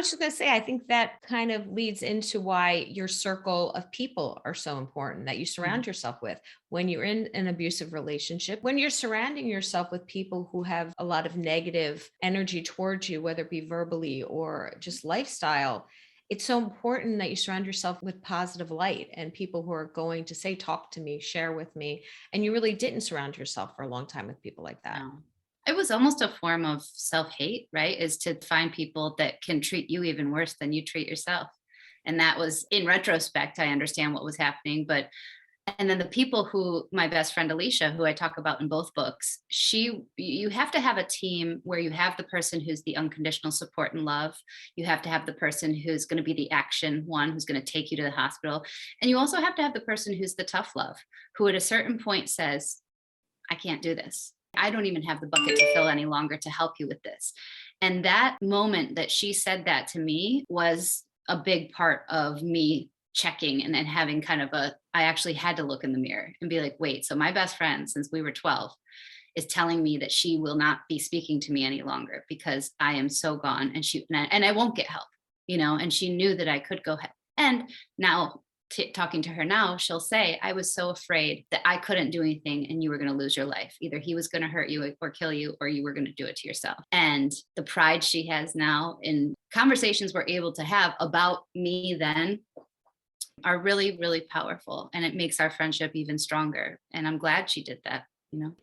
was just going to say, I think that kind of leads into why your circle of people are so important that you Mhm. surround yourself with when you're in an abusive relationship. When you're surrounding yourself with people who have a lot of negative energy towards you, whether it be verbally or just lifestyle, it's so important that you surround yourself with positive light and people who are going to say, talk to me, share with me. And you really didn't surround yourself for a long time with people like that. No. It was almost a form of self-hate, right? Is to find people that can treat you even worse than you treat yourself. And that was, in retrospect, I understand what was happening. But and then the people who, my best friend Alicia, who I talk about in both books, you have to have a team where you have the person who's the unconditional support and love. You have to have the person who's going to be the action one, who's going to take you to the hospital. And you also have to have the person who's the tough love, who at a certain point says, I can't do this. I don't even have the bucket to fill any longer to help you with this. And that moment that she said that to me was a big part of me checking and then having kind of I actually had to look in the mirror and be like, wait, so my best friend since we were 12 is telling me that she will not be speaking to me any longer because I am so gone and I won't get help, and she knew that I could go help. And now talking to her now, she'll say, I was so afraid that I couldn't do anything and you were going to lose your life. Either he was going to hurt you or kill you, or you were going to do it to yourself. And the pride she has now in conversations we're able to have about me then are really, really powerful. And it makes our friendship even stronger. And I'm glad she did that.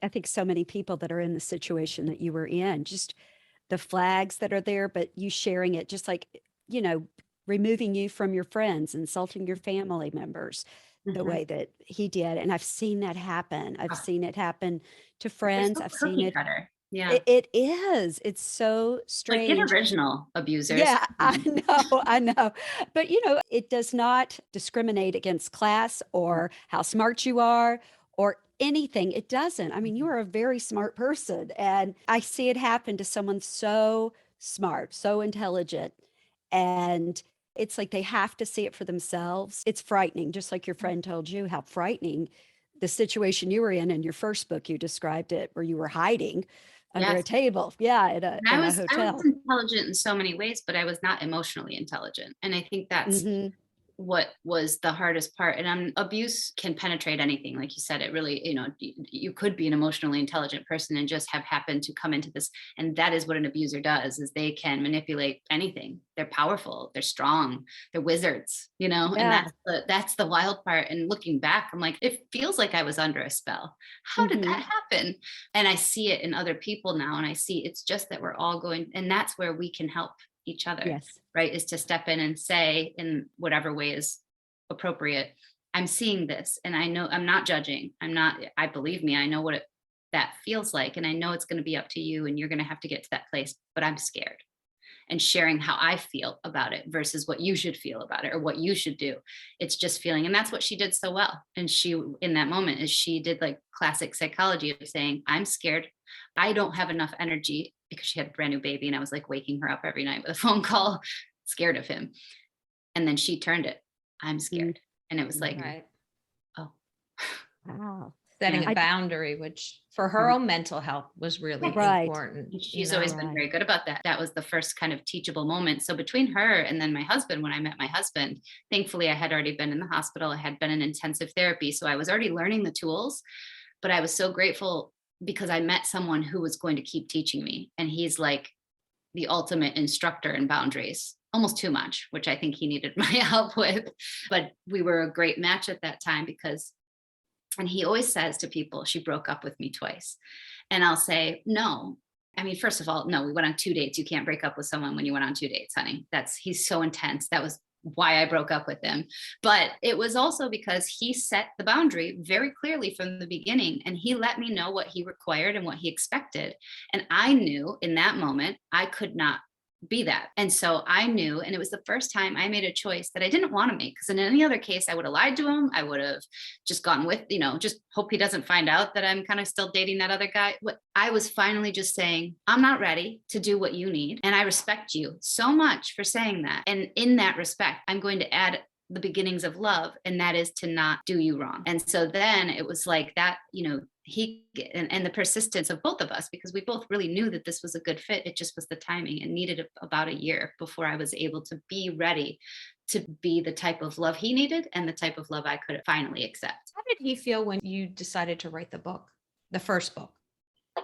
I think so many people that are in the situation that you were in, just the flags that are there, but you sharing it, just like, you know, removing you from your friends, insulting your family members the Mhm. way that he did. And I've seen that happen. I've Ah, seen it happen to they're friends. so I've seen cookie it. cutter. Yeah. It is. It's so Like, get strange. original, abusers. Yeah, I know, I know. But, it does not discriminate against class or how smart you are or anything. It doesn't. I mean, you Mhm. are a very smart person. And I see it happen to someone so smart, so intelligent. And it's like they have to see it for themselves. It's frightening, just like your friend told you how frightening the situation you were in your first book. You described it where you were hiding under Yes. a table. Yeah, And in I a was I was hotel. intelligent in so many ways, but I was not emotionally intelligent. And I think that's Mhm. what was the hardest part. And abuse can penetrate anything. Like you said, it really, you could be an emotionally intelligent person and just have happened to come into this. And that is what an abuser does, is they can manipulate anything. They're powerful, they're strong, they're wizards. And Yeah. that's the wild part. And looking back, I'm like, it feels like I was under a spell. How did Mhm. that happen? And I see it in other people now. And I see it's just that we're all going, and that's where we can help each other, Yes. right? Is to step in and say, in whatever way is appropriate, I'm seeing this and I know I'm not judging. I believe me, I know that feels like, and I know it's going to be up to you and you're going to have to get to that place, but I'm scared. And sharing how I feel about it versus what you should feel about it or what you should do. It's just feeling. And that's what she did so well. And she, in that moment, is she did like classic psychology of saying, I'm scared. I don't have enough energy, because she had a brand new baby. And I was like waking her up every night with a phone call, scared of him. And then she turned it, I'm Mm, scared. And it was like, mhm. Right. oh, Wow. Setting yeah. a I d boundary, which for her Mhm. own mental health was Yeah. really Right. important, And you she's always know? been Right. very good about that. That was the first kind of teachable moment. So between her and then my husband, when I met my husband, thankfully I had already been in the hospital. I had been in intensive therapy. So I was already learning the tools, but I was so grateful because I met someone who was going to keep teaching me. And he's like the ultimate instructor in boundaries, almost too much, which I think he needed my help with. But we were a great match at that time because, and he always says to people, she broke up with me twice. And I'll say, no. I mean, first of all, no, we went on 2 dates. You can't break up with someone when you went on 2 dates, honey. He's so intense. That was why I broke up with him. But it was also because he set the boundary very clearly from the beginning. And he let me know what he required and what he expected. And I knew in that moment, I could not be that. And so I knew, and it was the first time I made a choice that I didn't want to make. Because in any other case, I would have lied to him. I would have just gone with, just hope he doesn't find out that I'm kind of still dating that other guy. What I was finally just saying, I'm not ready to do what you need. And I respect you so much for saying that. And in that respect, I'm going to add the beginnings of love, and that is to not do you wrong. And so then it was like that, and the persistence of both of us, because we both really knew that this was a good fit. It just was the timing, and needed about a year before I was able to be ready to be the type of love he needed and the type of love I could finally accept. How did he feel when you decided to write the book, the first book?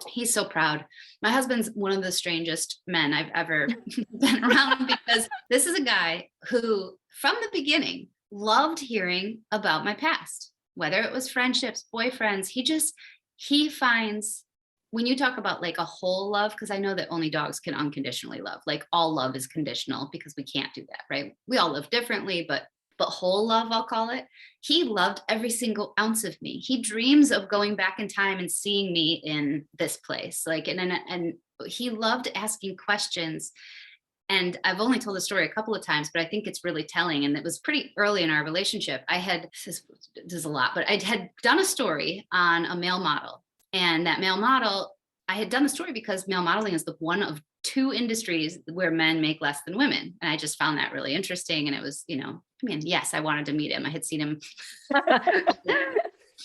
He's so proud. My husband's one of the strangest men I've ever been around, because this is a guy who, from the beginning, loved hearing about my past, whether it was friendships, boyfriends. He finds, when you talk about like a whole love, because I know that only dogs can unconditionally love, like all love is conditional because we can't do that, right? We all live differently, but whole love, I'll call it. He loved every single ounce of me. He dreams of going back in time and seeing me in this place. Like, and he loved asking questions. And I've only told the story a couple of times, but I think it's really telling. And it was pretty early in our relationship. This is a lot, but I had done a story on a male model. And that male model, I had done the story because male modeling is the one of two industries where men make less than women. And I just found that really interesting. And it was, yes, I wanted to meet him. I had seen him.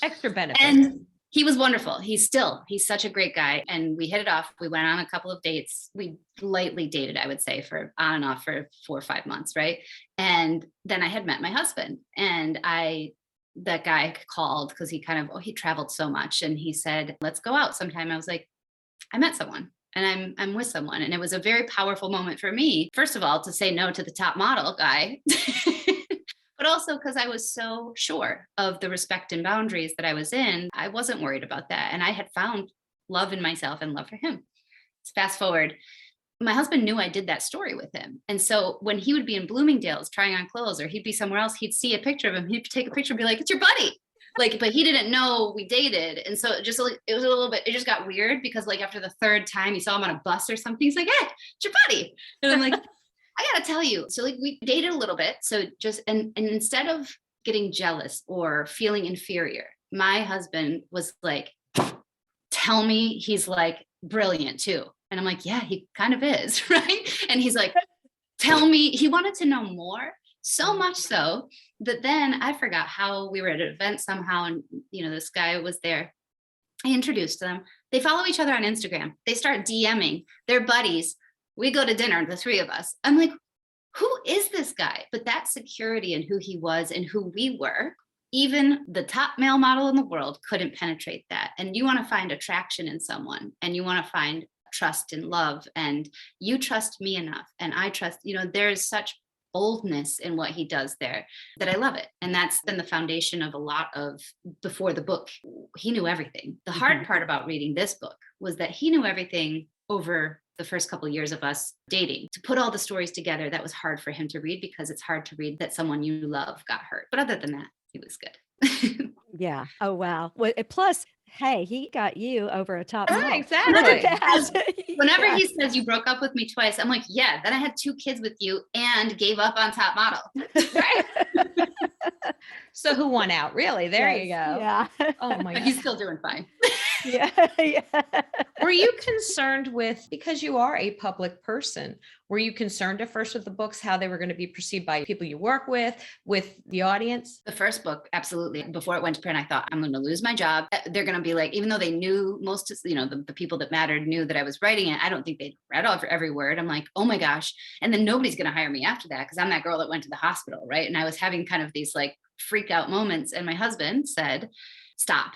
Extra benefit. And he was wonderful. He's such a great guy. And we hit it off. We went on a couple of dates. We lightly dated, I would say, for on and off for 4 or 5 months. Right. And then I had met my husband, and that guy called because he traveled so much. And he said, let's go out sometime. I was like, I met someone. And I'm with someone. And it was a very powerful moment for me, first of all, to say no to the top model guy, but also because I was so sure of the respect and boundaries that I was in. I wasn't worried about that. And I had found love in myself and love for him. Fast forward, my husband knew I did that story with him. And so when he would be in Bloomingdale's trying on clothes, or he'd be somewhere else, he'd see a picture of him. He'd take a picture and be like, it's your buddy. Like, but he didn't know we dated. And so it was a little bit, it just got weird, because like after the third time he saw him on a bus or something, he's like, hey, it's your buddy. And I'm like, I gotta tell you. So like we dated a little bit. So just, and instead of getting jealous or feeling inferior, my husband was like, tell me he's like brilliant too. And I'm like, yeah, he kind of is. Right. And he's like, tell me, he wanted to know more. So much so that then I forgot how we were at an event somehow. And, this guy was there. I introduced them. They follow each other on Instagram. They start DMing their buddies. We go to dinner, the three of us. I'm like, who is this guy? But that security in who he was and who we were, even the top male model in the world couldn't penetrate that. And you want to find attraction in someone, and you want to find trust and love, and you trust me enough. And I trust, there's such boldness in what he does there that I love it. And that's been the foundation of a lot of, before the book, he knew everything. The hard part about reading this book was that he knew everything over the first couple of years of us dating. To put all the stories together, that was hard for him to read, because it's hard to read that someone you love got hurt. But other than that, he was good. Yeah. Oh, wow. Well, plus, hey, he got you over a top model. Exactly. Whenever Yeah. he says you broke up with me twice, I'm like, yeah, then I had 2 kids with you and gave up on top model. Right. So who won out? Really? There you go. Yeah. Oh my But God. he's still doing fine. Yeah. Yeah. Were you concerned with, because you are a public person, were you concerned at first with the books, how they were going to be perceived by people you work with the audience? The first book, absolutely. Before it went to print, I thought, I'm going to lose my job. They're going to be like, even though they knew the people that mattered knew that I was writing it, I don't think they'd read every word. I'm like, oh my gosh. And then nobody's going to hire me after that, because I'm that girl that went to the hospital, right? And I was having kind of these like freak out moments. And my husband said, stop.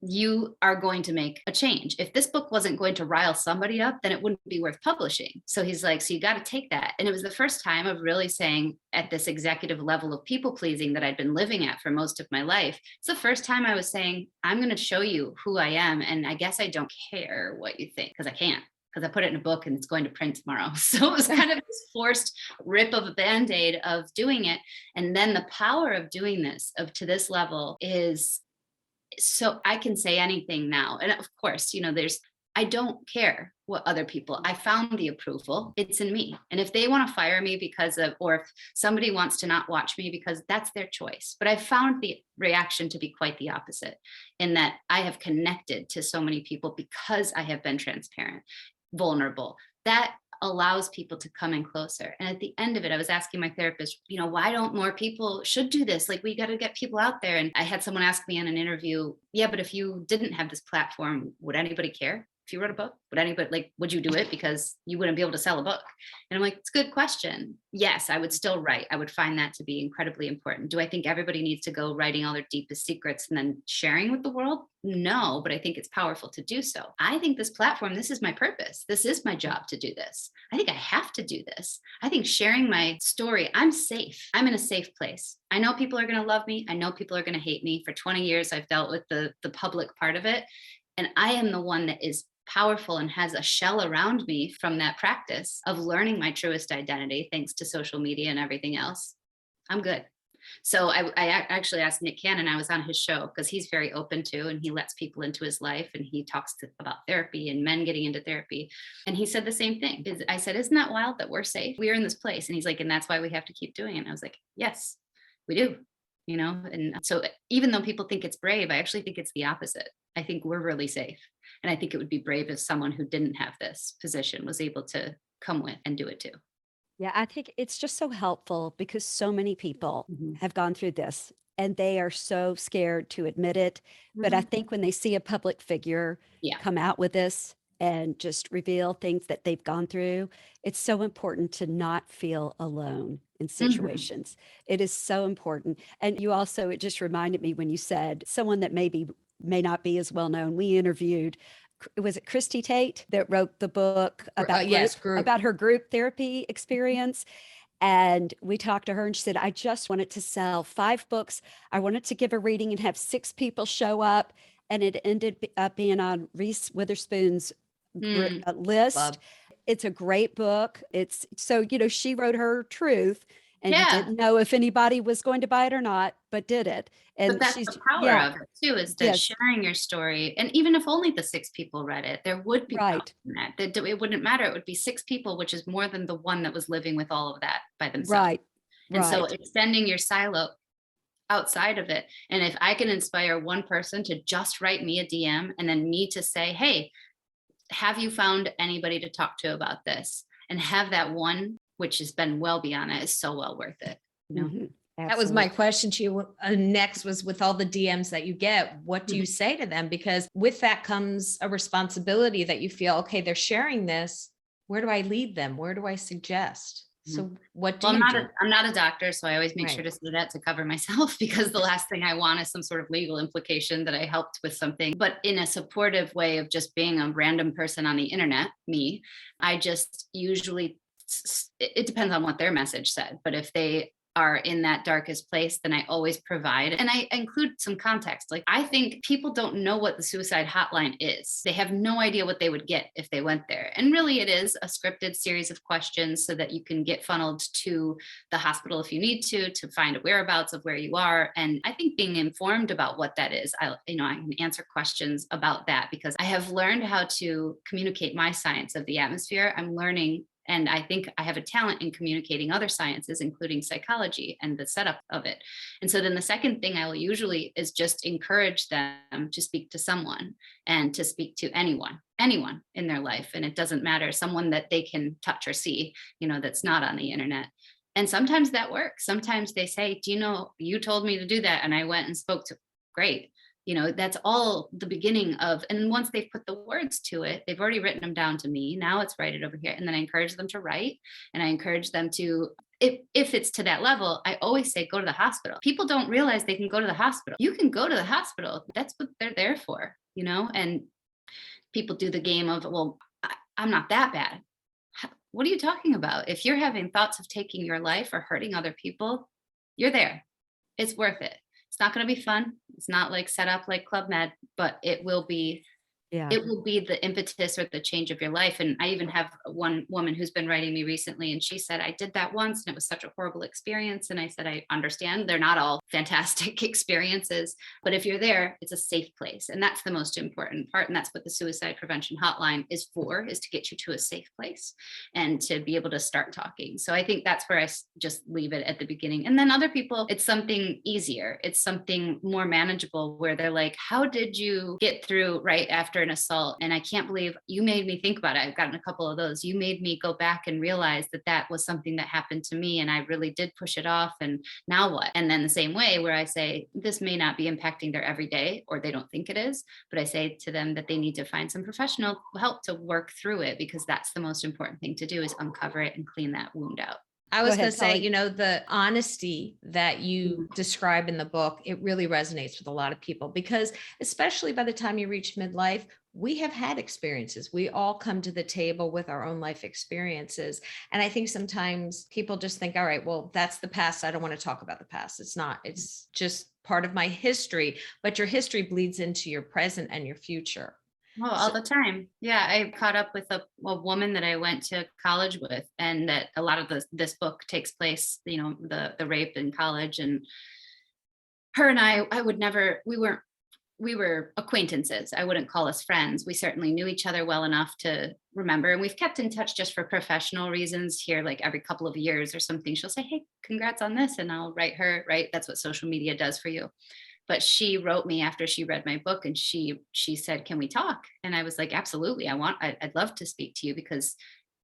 You are going to make a change. If this book wasn't going to rile somebody up, then it wouldn't be worth publishing. So he's like, so you got to take that. And it was the first time of really saying, at this executive level of people pleasing that I'd been living at for most of my life, it's the first time I was saying, I'm going to show you who I am. And I guess I don't care what you think, because I can't, because I put it in a book and it's going to print tomorrow. So it was kind of this forced rip of a Band-Aid of doing it. And then the power of doing this to this level is, so I can say anything now. And of course, I don't care what other people, I found the approval, it's in me. And if they want to fire me because of, or if somebody wants to not watch me, because that's their choice. But I found the reaction to be quite the opposite, in that I have connected to so many people because I have been transparent, vulnerable. That allows people to come in closer. And at the end of it, I was asking my therapist, why don't more people should do this? Like, we got to get people out there. And I had someone ask me in an interview, yeah, but if you didn't have this platform, would anybody care? If you wrote a book, would you do it because you wouldn't be able to sell a book? And I'm like, it's a good question. Yes, I would still write. I would find that to be incredibly important. Do I think everybody needs to go writing all their deepest secrets and then sharing with the world? No, but I think it's powerful to do so. I think this platform, this is my purpose. This is my job to do this. I think I have to do this. I think sharing my story, I'm safe. I'm in a safe place. I know people are going to love me. I know people are going to hate me. For 20 years, I've dealt with the public part of it. And I am the one that is powerful and has a shell around me from that practice of learning my truest identity, thanks to social media and everything else. I'm good. So I actually asked Nick Cannon, I was on his show because he's very open to, and he lets people into his life, and he talks about therapy and men getting into therapy. And he said the same thing. I said, isn't that wild that we're safe? We're in this place. And he's like, and that's why we have to keep doing it. And I was like, yes, we do. And so even though people think it's brave, I actually think it's the opposite. I think we're really safe. And I think it would be brave if someone who didn't have this position was able to come with and do it too. Yeah, I think it's just so helpful because so many people Mhm. have gone through this and they are so scared to admit it. But I Mhm. think when they see a public figure Yeah. come out with this and just reveal things that they've gone through, it's so important to not feel alone in Mhm. situations. It is so important. And you also, it just reminded me when you said someone that may not be as well known. We interviewed, was it Christy Tate that wrote the book Yes, group. about her group therapy experience? And we talked to her and she said, I just wanted to sell 5 books. I wanted to give a reading and have 6 people show up. And it ended up being on Reese Witherspoon's Mm. list. Club. It's a great book. It's so, she wrote her truth and Yeah. didn't know if anybody was going to buy it or not, but did it. But And that's the she's, power yeah, of it too, is that yes, sharing your story. And even if only the 6 people read it, there would be power right, in that. It wouldn't matter. It would be 6 people, which is more than the one that was living with all of that by themselves. right, And so right. extending your silo outside of it. And if I can inspire one person to just write me a DM and then me to say, hey, have you found anybody to talk to about this? And have that one, which has been well beyond that, is so well worth it. Mhm, That was my absolutely. question to you. Next was, with all the DMs that you get, what do you say to them? Because with that comes a responsibility that you feel, okay, they're sharing this. Where do I lead them? Where do I suggest? Mhm. So what do Well, you do? I'm not a doctor, so I always make sure Right. to say that to cover myself because the last thing I want is some sort of legal implication that I helped with something. But in a supportive way of just being a random person on the internet, me, I just usually, it depends on what their message said. But if they are in that darkest place, then I always provide. And I include some context. Like, I think people don't know what the suicide hotline is. They have no idea what they would get if they went there. And really, it is a scripted series of questions so that you can get funneled to the hospital if you need to find a whereabouts of where you are. And I think being informed about what that is, I can answer questions about that because I have learned how to communicate my science of the atmosphere. I'm learning, and I think I have a talent in communicating other sciences, including psychology and the setup of it. And so then the second thing I will usually is just encourage them to speak to someone and to speak to anyone in their life. And it doesn't matter, someone that they can touch or see, that's not on the internet. And sometimes that works. Sometimes they say, do you know, you told me to do that. And I went and spoke to, great. That's all the beginning of, and once they've put the words to it, they've already written them down to me. Now it's write it over here. And then I encourage them to write, and I encourage them to, if it's to that level, I always say, go to the hospital. People don't realize they can go to the hospital. You can go to the hospital. That's what they're there for, and people do the game of, well, I'm not that bad. What are you talking about? If you're having thoughts of taking your life or hurting other people, you're there. It's worth it. It's not going to be fun. It's not like set up like Club Med, but Yeah. it will be the impetus or the change of your life. And I even have one woman who's been writing me recently, and she said, I did that once and it was such a horrible experience. And I said, I understand they're not all fantastic experiences, but if you're there, it's a safe place. And that's the most important part. And that's what the suicide prevention hotline is for, is to get you to a safe place and to be able to start talking. So I think that's where I just leave it at the beginning. And then other people, it's something easier. It's something more manageable where they're like, how did you get through right after after an assault. And I can't believe you made me think about it. I've gotten a couple of those. You made me go back and realize that that was something that happened to me. And I really did push it off. And now what? And then the same way where I say, this may not be impacting their everyday, or they don't think it is, but I say to them that they need to find some professional help to work through it, because that's the most important thing to do, is uncover it and clean that wound out. I was Go going ahead, to say, Kelly. the honesty that you describe in the book, it really resonates with a lot of people, because especially by the time you reach midlife, we have had experiences. We all come to the table with our own life experiences. And I think sometimes people just think, all right, well, that's the past. I don't want to talk about the past. It's not, it's just part of my history, but your history bleeds into your present and your future. Oh, all the time. Yeah. I caught up with a woman that I went to college with, and that a lot of this book takes place, the rape in college. And her and I would never, we were acquaintances. I wouldn't call us friends. We certainly knew each other well enough to remember. And we've kept in touch just for professional reasons here, like every couple of years or something. She'll say, hey, congrats on this. And I'll write her, right? That's what social media does for you. But she wrote me after she read my book, and she said, can we talk? And I was like, absolutely. I'd love to speak to you, because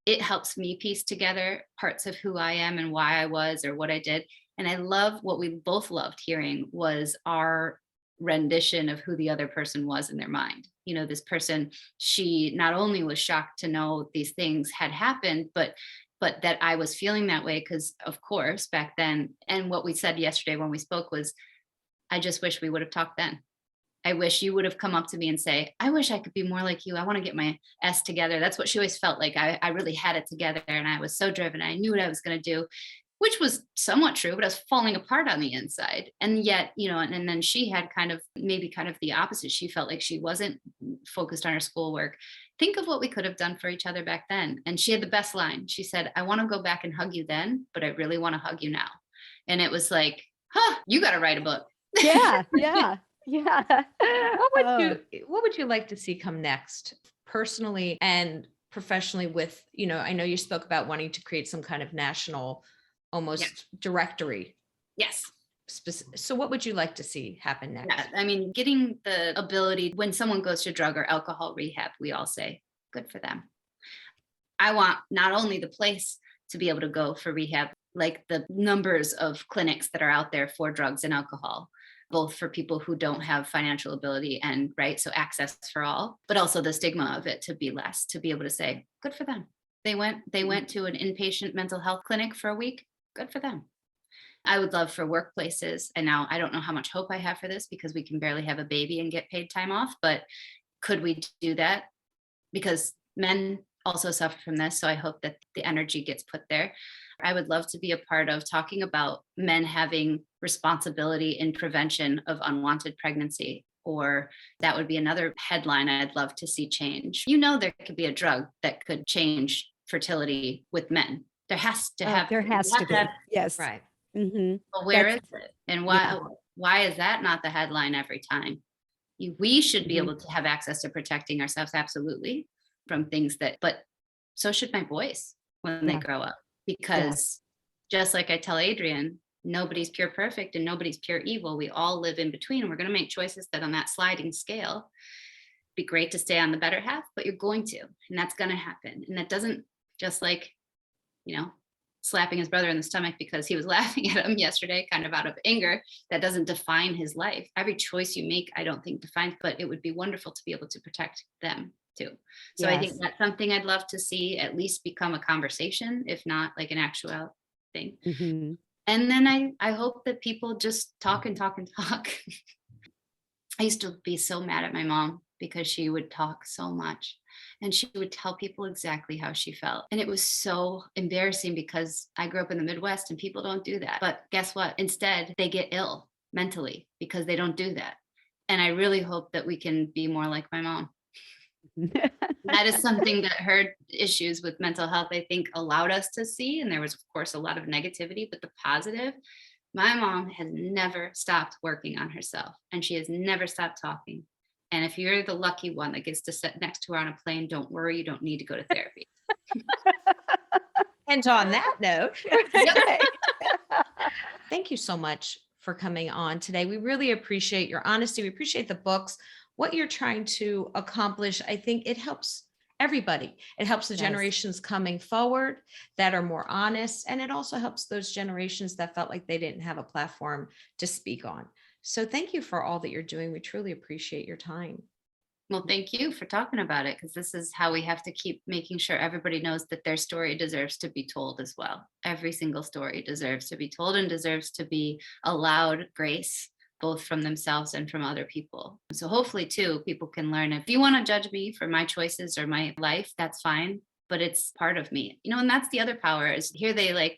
it helps me piece together parts of who I am and why I was or what I did. And I love what we both loved hearing was our rendition of who the other person was in their mind. This person, she not only was shocked to know these things had happened, but that I was feeling that way, because of course back then, and what we said yesterday when we spoke was, I just wish we would have talked then. I wish you would have come up to me and say, I wish I could be more like you. I want to get my S together. That's what she always felt like. I really had it together, and I was so driven. I knew what I was going to do, which was somewhat true, but I was falling apart on the inside. And yet, and then she had kind of the opposite. She felt like she wasn't focused on her schoolwork. Think of what we could have done for each other back then. And she had the best line. She said, I want to go back and hug you then, but I really want to hug you now. And it was like, you got to write a book. Yeah. Yeah. What would you like to see come next, personally and professionally? With, I know you spoke about wanting to create some kind of national almost directory. Yes. So what would you like to see happen next? Yeah, I mean, getting the ability, when someone goes to drug or alcohol rehab, we all say, good for them. I want not only the place to be able to go for rehab, like the numbers of clinics that are out there for drugs and alcohol, both for people who don't have financial ability and so access for all, but also the stigma of it to be less, to be able to say, good for them. They went to an inpatient mental health clinic for a week. Good for them. I would love for workplaces, and now I don't know how much hope I have for this, because we can barely have a baby and get paid time off, but could we do that? Because men also suffer from this. So I hope that the energy gets put there. I would love to be a part of talking about men having responsibility in prevention of unwanted pregnancy, or that would be another headline I'd love to see change. There could be a drug that could change fertility with men. There has to be. Yes. Right. Mm-hmm. But where is it? And why is that not the headline every time? We should be able to have access to protecting ourselves, absolutely, from things but so should my boys when they grow up. Because just like I tell Adrian, nobody's pure perfect and nobody's pure evil. We all live in between. And we're going to make choices that on that sliding scale, be great to stay on the better half, but you're going to, and that's going to happen. And that doesn't, just like, slapping his brother in the stomach because he was laughing at him yesterday, kind of out of anger, that doesn't define his life. Every choice you make, I don't think defines, but it would be wonderful to be able to protect them too. So I think that's something I'd love to see at least become a conversation, if not like an actual thing. Mm-hmm. And then I hope that people just talk and talk and talk. I used to be so mad at my mom because she would talk so much, and she would tell people exactly how she felt. And it was so embarrassing because I grew up in the Midwest and people don't do that. But guess what? Instead, they get ill mentally because they don't do that. And I really hope that we can be more like my mom. That is something that her issues with mental health, I think, allowed us to see. And there was, of course, a lot of negativity, but the positive, my mom has never stopped working on herself, and she has never stopped talking. And if you're the lucky one that gets to sit next to her on a plane, don't worry, you don't need to go to therapy. And on that note, thank you so much for coming on today. We really appreciate your honesty. We appreciate the books. what you're trying to accomplish, I think it helps everybody. It helps the Yes. generations coming forward that are more honest. And it also helps those generations that felt like they didn't have a platform to speak on. So thank you for all that you're doing. We truly appreciate your time. Well, thank you for talking about it, because this is how we have to keep making sure everybody knows that their story deserves to be told as well. Every single story deserves to be told and deserves to be allowed grace, both from themselves and from other people. So hopefully too, people can learn, if you want to judge me for my choices or my life, that's fine, but it's part of me, and that's the other power is here.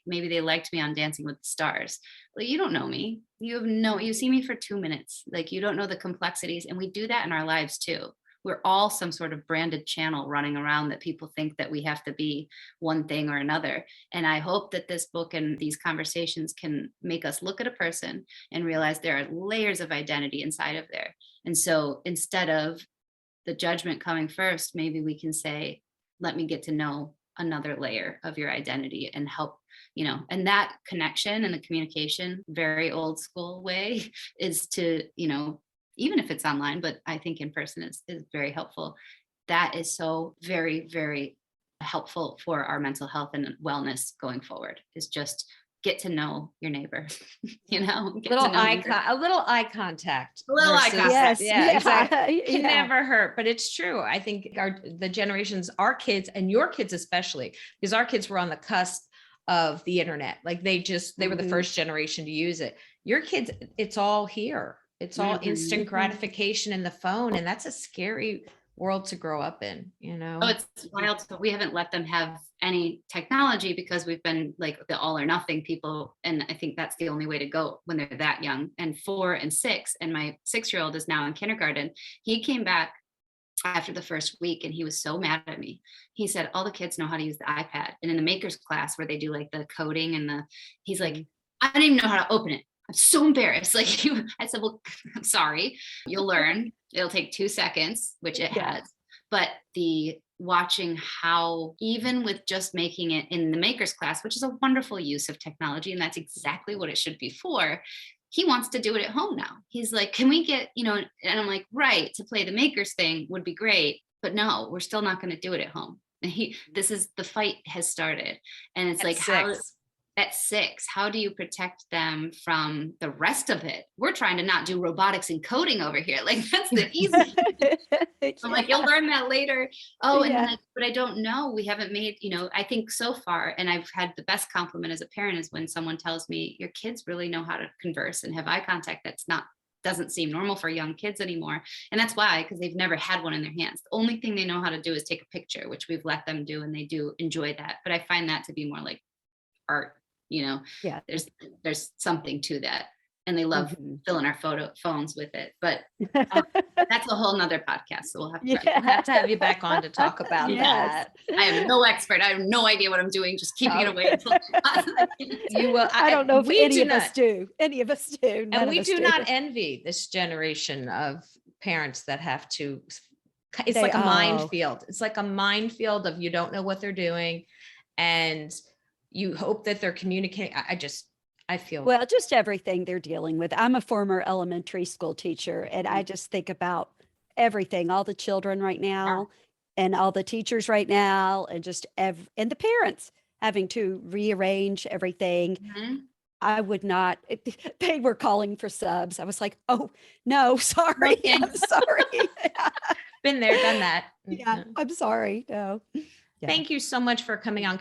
Maybe they liked me on Dancing with the Stars. Well, you don't know me. You see me for 2 minutes. Like, you don't know the complexities. And we do that in our lives too. We're all some sort of branded channel running around that people think that we have to be one thing or another. And I hope that this book and these conversations can make us look at a person and realize there are layers of identity inside of there. And so instead of the judgment coming first, maybe we can say, let me get to know another layer of your identity and help, and that connection and the communication, very old school way, is to, even if it's online, but I think in person is very helpful. That is so very, very helpful for our mental health and wellness going forward, is just get to know your neighbor, get Little to know a little eye contact. A little eye versus- contact. Yes. Yeah, exactly. Can Yeah. never hurt, but it's true. I think the generations, our kids and your kids especially, because our kids were on the cusp of the internet. Like they were the first generation to use it. Your kids, it's all here. It's all instant gratification in the phone. And that's a scary world to grow up in, Oh, it's wild. We haven't let them have any technology because we've been like the all or nothing people. And I think that's the only way to go when they're that young. And 4 and 6, and my 6-year-old is now in kindergarten. He came back after the first week and he was so mad at me. He said, all the kids know how to use the iPad. And in the makers class where they do like the coding and he's like, I don't even know how to open it. I'm so embarrassed. I said, well, I'm sorry, you'll learn. It'll take 2 seconds, which it has. But the watching how, even with just making it in the makers class, which is a wonderful use of technology, and that's exactly what it should be for, he wants to do it at home now. He's like, can we get, and I'm like, right, to play the makers thing would be great, but no, we're still not going to do it at home. And the fight has started. And it's like, at 6, how do you protect them from the rest of it? We're trying to not do robotics and coding over here. Like, that's the easy. I'm like, you'll learn that later. Oh, and then but I don't know. We haven't made, I think so far, and I've had the best compliment as a parent is when someone tells me your kids really know how to converse and have eye contact. Doesn't seem normal for young kids anymore. And that's why, because they've never had one in their hands. The only thing they know how to do is take a picture, which we've let them do, and they do enjoy that. But I find that to be more like art. There's something to that, and they love filling our phones with it, but that's a whole nother podcast, so we'll have to have you back on to talk about that. I am no expert. I have no idea what I'm doing, just keeping it away until you will. I don't know if any of us do. And we do not envy this generation of parents that have to, it's like a minefield. It's like a minefield of, you don't know what they're doing, and you hope that they're communicating. I feel just everything they're dealing with. I'm a former elementary school teacher, and I just think about everything, all the children right now and all the teachers right now, and just and the parents having to rearrange everything. I would not, they were calling for subs. I was like, oh no, sorry. I'm sorry. Been there, done that. Yeah, I'm sorry. No. Thank you so much for coming on.